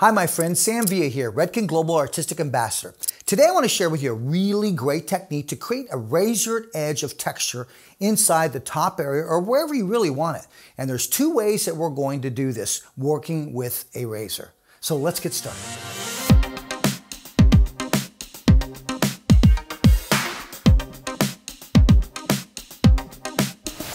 Hi, my friend, Sam Villa here, Redken Global Artistic Ambassador. Today I want to share with you a really great technique to create a razored edge of texture inside the top area or wherever you really want it. And there's two ways that we're going to do this working with a razor. So let's get started.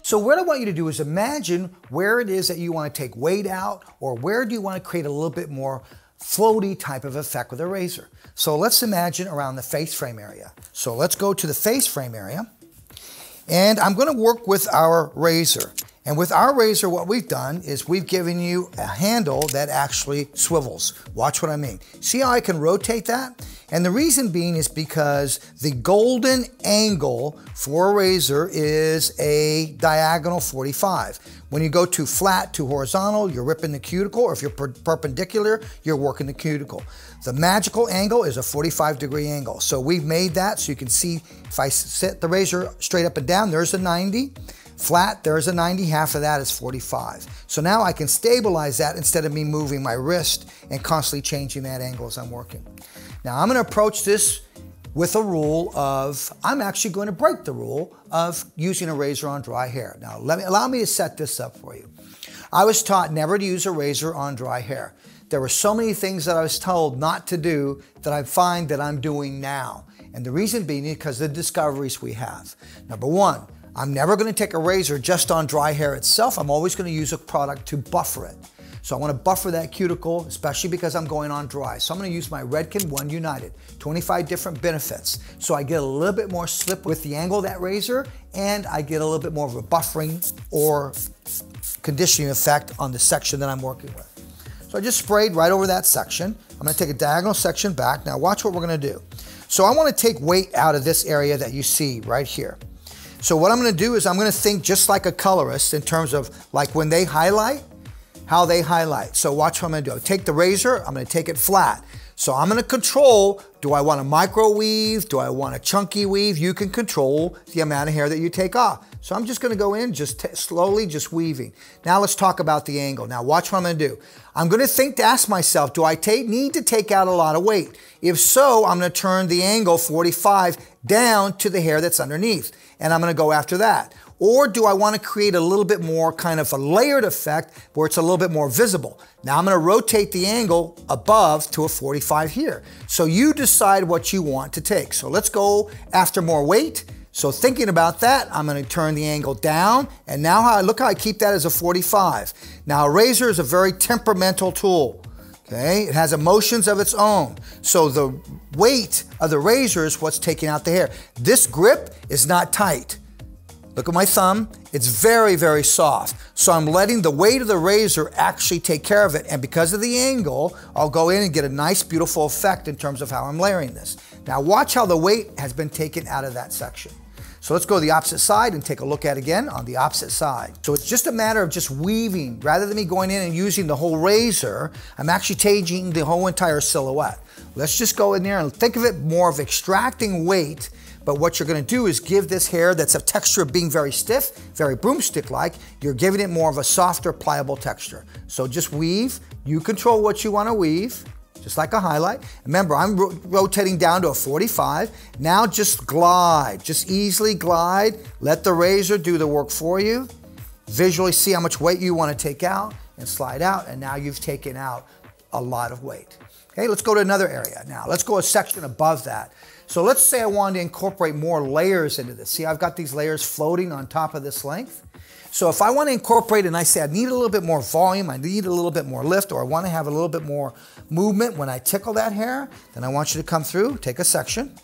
So what I want you to do is imagine where it is that you want to take weight out, or where do you want to create a little bit more floaty type of effect with a razor. So let's imagine around the face frame area. So let's go to the face frame area, and I'm going to work with our razor. And with our razor, what we've done is we've given you a handle that actually swivels. Watch what I mean. See how I can rotate that? And the reason being is because the golden angle for a razor is a diagonal 45. When you go too flat, too horizontal, you're ripping the cuticle, or if you're perpendicular, you're working the cuticle. The magical angle is a 45-degree angle. So we've made that so you can see if I set the razor straight up and down, there's a 90. Flat, there's a 90, half of that is 45. So now I can stabilize that instead of me moving my wrist and constantly changing that angle as I'm working. Now I'm going to approach this with a rule of, I'm actually going to break the rule of using a razor on dry hair. Now allow me to set this up for you. I was taught never to use a razor on dry hair. There were so many things that I was told not to do that I find that I'm doing now. And the reason being is because of the discoveries we have. Number one, I'm never going to take a razor just on dry hair itself. I'm always going to use a product to buffer it. So I want to buffer that cuticle, especially because I'm going on dry. So I'm going to use my Redken One United, 25 different benefits. So I get a little bit more slip with the angle of that razor, and I get a little bit more of a buffering or conditioning effect on the section that I'm working with. So I just sprayed right over that section. I'm going to take a diagonal section back. Now watch what we're going to do. So I want to take weight out of this area that you see right here. So what I'm going to do is I'm going to think just like a colorist in terms of like when they highlight, how they highlight. So watch what I'm going to do. Take the razor, I'm going to take it flat. So I'm going to control, do I want a micro weave? Do I want a chunky weave? You can control the amount of hair that you take off. So I'm just going to go in, just slowly, just weaving. Now let's talk about the angle. Now watch what I'm going to do. I'm going to think to ask myself, do I need to take out a lot of weight? If so, I'm going to turn the angle 45 down to the hair that's underneath, and I'm going to go after that. Or do I want to create a little bit more kind of a layered effect where it's a little bit more visible? Now I'm going to rotate the angle above to a 45 here. So you decide what you want to take. So let's go after more weight. So thinking about that, I'm going to turn the angle down, and now look how I keep that as a 45. Now a razor is a very temperamental tool. Okay, it has emotions of its own. So the weight of the razor is what's taking out the hair. This grip is not tight. Look at my thumb, it's very, very soft. So I'm letting the weight of the razor actually take care of it. And because of the angle, I'll go in and get a nice, beautiful effect in terms of how I'm layering this. Now watch how the weight has been taken out of that section. So let's go to the opposite side and take a look at it again on the opposite side. So it's just a matter of just weaving. Rather than me going in and using the whole razor, I'm actually changing the whole entire silhouette. Let's just go in there and think of it more of extracting weight. But what you're going to do is give this hair that's a texture of being very stiff, very broomstick-like, you're giving it more of a softer, pliable texture. So just weave. You control what you want to weave, just like a highlight. Remember, I'm rotating down to a 45. Now just glide, just easily glide. Let the razor do the work for you. Visually see how much weight you want to take out and slide out, and now you've taken out a lot of weight. Okay, let's go to another area now. Let's go a section above that. So let's say I wanted to incorporate more layers into this. See, I've got these layers floating on top of this length. So if I want to incorporate and I say I need a little bit more volume, I need a little bit more lift, or I want to have a little bit more movement when I tickle that hair, then I want you to come through, take a section.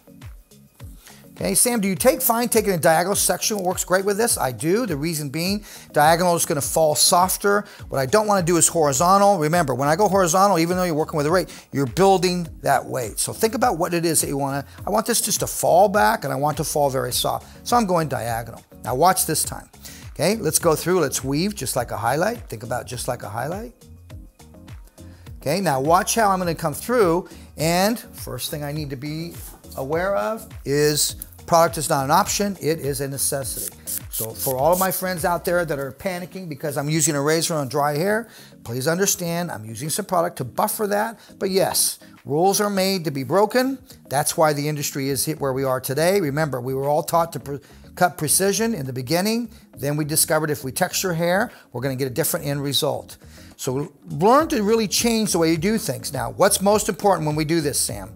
Okay, Sam, do you find taking a diagonal section works great with this? I do. The reason being, diagonal is going to fall softer. What I don't want to do is horizontal. Remember, when I go horizontal, even though you're working with a rate, you're building that weight. So think about what it is that you want to. I want this just to fall back, and I want to fall very soft. So I'm going diagonal. Now watch this time. Okay, let's go through. Let's weave just like a highlight. Think about just like a highlight. Okay, now watch how I'm going to come through, and first thing I need to be aware of is product is not an option, it is a necessity. So for all of my friends out there that are panicking because I'm using a razor on dry hair, Please understand, I'm using some product to buffer that, but yes, rules are made to be broken. That's why the industry is where we are today. Remember, we were all taught to cut precision in the beginning. Then we discovered if we texture hair, we're going to get a different end result. So learn to really change the way you do things. Now, what's most important when we do this, Sam?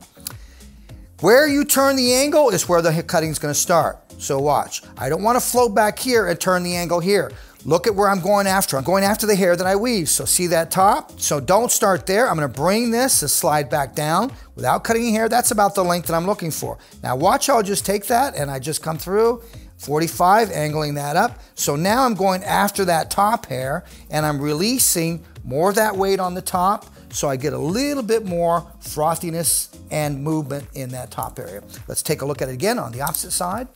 Where you turn the angle is where the cutting is going to start. So watch. I don't want to float back here and turn the angle here. Look at where I'm going after. I'm going after the hair that I weave. So see that top? So don't start there. I'm going to bring this and slide back down without cutting hair. That's about the length that I'm looking for. Now watch how I'll just take that and I just come through 45, angling that up. So now I'm going after that top hair and I'm releasing more of that weight on the top so I get a little bit more frothiness and movement in that top area. Let's take a look at it again on the opposite side.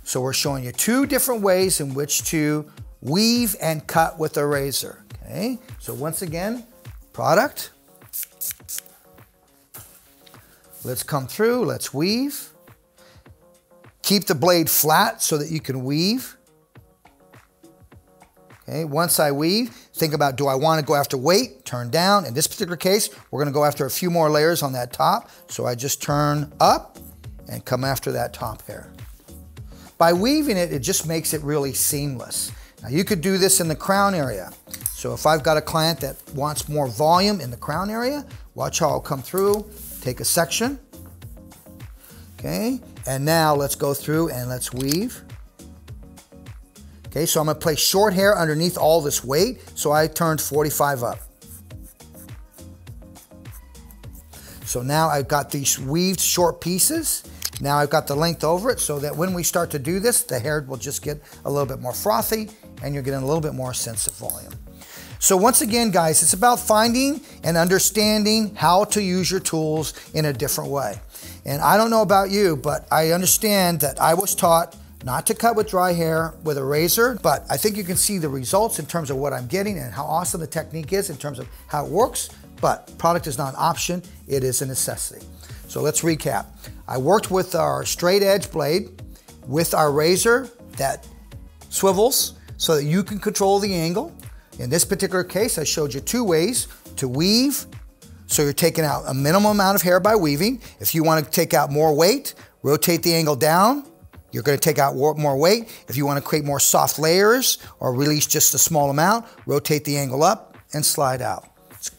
So we're showing you two different ways in which to weave and cut with a razor, okay? So once again, product. Let's come through, let's weave. Keep the blade flat so that you can weave. Okay, once I weave, think about, do I want to go after weight? Turn down. In this particular case, we're going to go after a few more layers on that top. So I just turn up and come after that top hair. By weaving it, it just makes it really seamless. Now you could do this in the crown area. So if I've got a client that wants more volume in the crown area, watch how I'll come through, take a section, okay? And now let's go through and let's weave. Okay, so I'm gonna place short hair underneath all this weight, so I turned 45 up. So now I've got these weaved short pieces. Now I've got the length over it so that when we start to do this, the hair will just get a little bit more frothy and you're getting a little bit more sense of volume. So once again, guys, it's about finding and understanding how to use your tools in a different way. And I don't know about you, but I understand that I was taught not to cut with dry hair with a razor, but I think you can see the results in terms of what I'm getting and how awesome the technique is in terms of how it works. But product is not an option, it is a necessity. So let's recap. I worked with our straight edge blade with our razor that swivels so that you can control the angle. In this particular case, I showed you two ways to weave. So you're taking out a minimum amount of hair by weaving. If you want to take out more weight, rotate the angle down. You're going to take out more weight. If you want to create more soft layers or release just a small amount, rotate the angle up and slide out.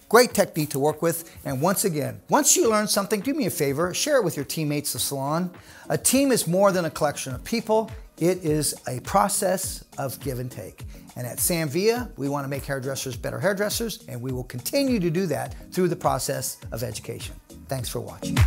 Great technique to work with. And once again, once you learn something, do me a favor, share it with your teammates in the salon. A team is more than a collection of people. It is a process of give and take. And at Sam Villa, we want to make hairdressers better hairdressers, and we will continue to do that through the process of education. Thanks for watching.